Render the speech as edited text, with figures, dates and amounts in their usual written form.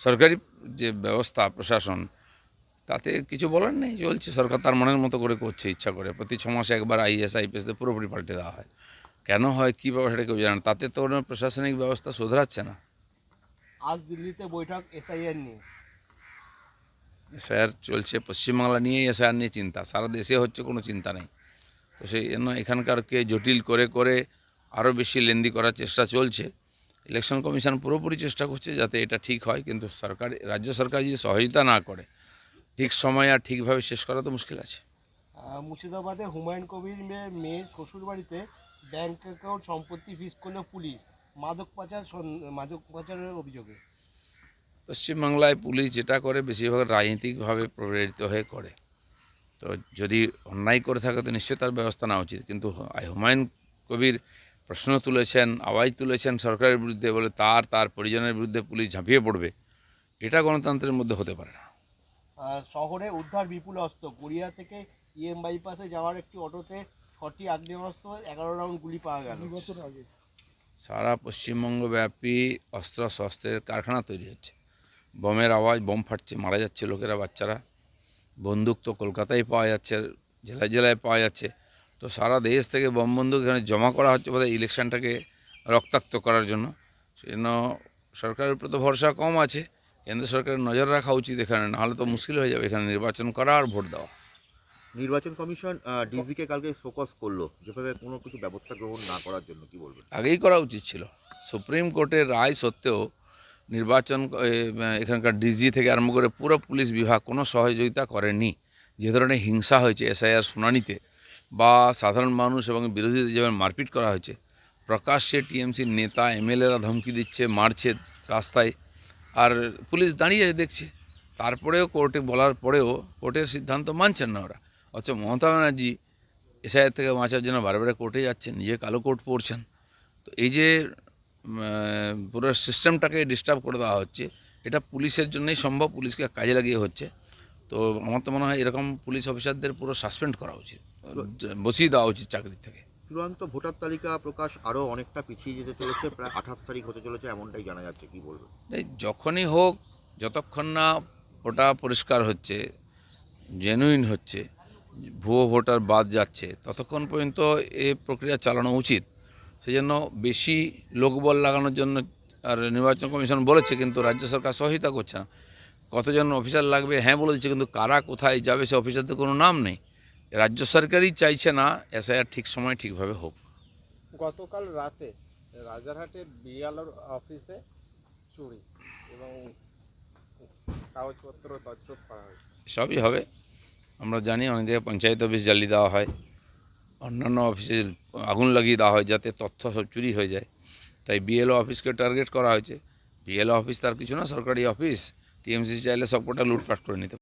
সরকারি যে ব্যবস্থা প্রশাসন তাতে কিছু বলার নেই, চলছে। সরকার তার মনের মতো করে করছে, ইচ্ছা করে। প্রতি 6 মাসে একবার আইএস আইপিএসদের পুরোপুরি পাল্টে দেওয়া হয়। কেন হয়, কী ব্যাপার, সেটা কেউ জানে না। তাতে তো ওরা প্রশাসনিক ব্যবস্থা শোধরাচ্ছে না। আজ দিল্লিতে বৈঠক এসআইআর নিয়ে। এসআইআর চলছে, পশ্চিমবাংলা নিয়েই এসআইআর নিয়ে চিন্তা, সারা দেশে হচ্ছে, কোনো চিন্তা নেই। তো সেই জন্য এখানকারকে জটিল করে করে আরও বেশি লেন্দি করার চেষ্টা চলছে। ইলেকশন কমিশন পুরোপুরি চেষ্টা করছে যাতে এটা ঠিক হয়, কিন্তু সরকার, রাজ্য সরকার যদি সহযোগিতা না করে ঠিক সময় আর ঠিকভাবে শেষ করা তো মুশকিল আছে। মুর্শিদাবাদে হুমায়ুন কবির মেয়ের শ্বশুর বাড়িতে ব্যাংক অ্যাকাউন্ট সম্পত্তি ফিজ করলো পুলিশ, মাদক পাচারের অভিযোগে। পশ্চিমবাংলায় পুলিশ যেটা করে বেশিরভাগ রাজনৈতিকভাবে প্রেরিত হয়ে করে। তো যদি অন্যায় করে থাকে তো নিশ্চয়ই তার ব্যবস্থা নেওয়া উচিত, কিন্তু হুমায়ুন কবির প্রশ্ন তুলেছেন, আওয়াজ তুলেছেন সরকারের বিরুদ্ধে, বলে তার পরিজনের বিরুদ্ধে পুলিশ ঝাঁপিয়ে পড়বে, এটা গণতন্ত্রের মধ্যে হতে পারে না। শহরে উদ্ধার বিপুল অস্ত্র, গড়িয়া থেকে বাইপাসে যাওয়ার একটি অটোতে 6টি আগ্নেয়াস্ত্র, 11 রাউন্ড গুলি পাওয়া গেল। সারা পশ্চিমবঙ্গব্যাপী অস্ত্র শস্ত্রের কারখানা তৈরি হচ্ছে, বোমের আওয়াজ, বোম ফাটছে, মারা যাচ্ছে লোকেরা, বাচ্চারা। বন্দুক তো কলকাতায় পাওয়া যাচ্ছে, জেলায় জেলায় পাওয়া যাচ্ছে। তো সারা দেশ থেকে বোম বন্দুক এখানে জমা করা হচ্ছে বোধহয় ইলেকশনটাকে রক্তাক্ত করার জন্য। সেজন্য সরকারের উপরে তো ভরসা কম আছে। কেন্দ্র সরকারের নজর রাখা উচিত এখানে, নাহলে তো মুশকিল হয়ে যাবে এখানে নির্বাচন করা আর ভোট দেওয়া। নির্বাচন কমিশন ডিজিকে কালকে শোকজ করলো, যেভাবে কোনো কিছু ব্যবস্থা গ্রহণ না করার জন্য, কি বলবেন? আগেই করা উচিত ছিল। সুপ্রিম কোর্টের রায় সত্ত্বেও নির্বাচন এখানকার ডিজি থেকে আরম্ভ করে পুরো পুলিশ বিভাগ কোনো সহযোগিতা করেনি। যে ধরনের হিংসা হয়েছে এসআইআর শুনানিতে, বা সাধারণ মানুষ এবং বিরোধীদের যেভাবে মারপিট করা হয়েছে, প্রকাশ্যে টিএমসির নেতা এমএলএরা ধমকি দিচ্ছে, মারছে রাস্তায়, আর পুলিশ দাঁড়িয়ে দেখছে। তারপরেও কোর্টে বলার পরেও কোর্টের সিদ্ধান্ত মানছেন না ওরা। অথচ মমতা ব্যানার্জি এসআইআর থেকে বাঁচার জন্য বারে কোর্টে যাচ্ছেন, নিজে কালো কোর্ট পড়ছেন। তো এই যে পুরো সিস্টেমটাকে ডিস্টার্ব করে দেওয়া হচ্ছে, এটা পুলিশের জন্যই সম্ভব, পুলিশকে কাজে লাগিয়ে হচ্ছে। তো আমার তো মনে হয় এরকম পুলিশ অফিসারদের পুরো সাসপেন্ড করা উচিত, বসিয়ে দেওয়া উচিত চাকরি থেকে। চূড়ান্ত ভোটার তালিকা প্রকাশ আরও অনেকটা পিছিয়ে যেতে চলেছে, প্রায় 28 তারিখ হতে চলেছে এমনটাই জানা যাচ্ছে, কি বলবেন? এই যখনই হোক, যতক্ষণ না ওটা পরিষ্কার হচ্ছে, জেনুইন হচ্ছে, ভুয়ো ভোটার বাদ যাচ্ছে, ততক্ষণ পর্যন্ত এই প্রক্রিয়া চালানো উচিত। সেই জন্য বেশি লোকবল লাগানোর জন্য আর নির্বাচন কমিশন বলেছে, কিন্তু রাজ্য সরকার সহায়তা করছে না। কতজন অফিসার লাগবে হ্যাঁ বলে দিচ্ছে, কিন্তু কারা কোথায় যাবে সে অফিসারদের কোনো নাম নেই। রাজ্য সরকারই চাইছে না এসআইআর ঠিক সময় ঠিকভাবে হোক। গতকাল রাতে রাজারহাটের বিএলওর অফিসে চুরি এবং কাগজপত্র তছরূপ করা হয়েছে। সবই হবে, আমরা জানি অনেক জায়গায় পঞ্চায়েত অফিস জ্বালিয়ে দেওয়া হয়, অন্যান্য অফিসে আগুন লাগিয়ে দেওয়া হয় যাতে তথ্য সব চুরি হয়ে যায়। তাই বিএলও অফিসকে টার্গেট করা হয়েছে। বিএলও অফিস তার কিছু না, সরকারি অফিস। টিএমসি চাইলে সবকটা লুটপাট করে নিতে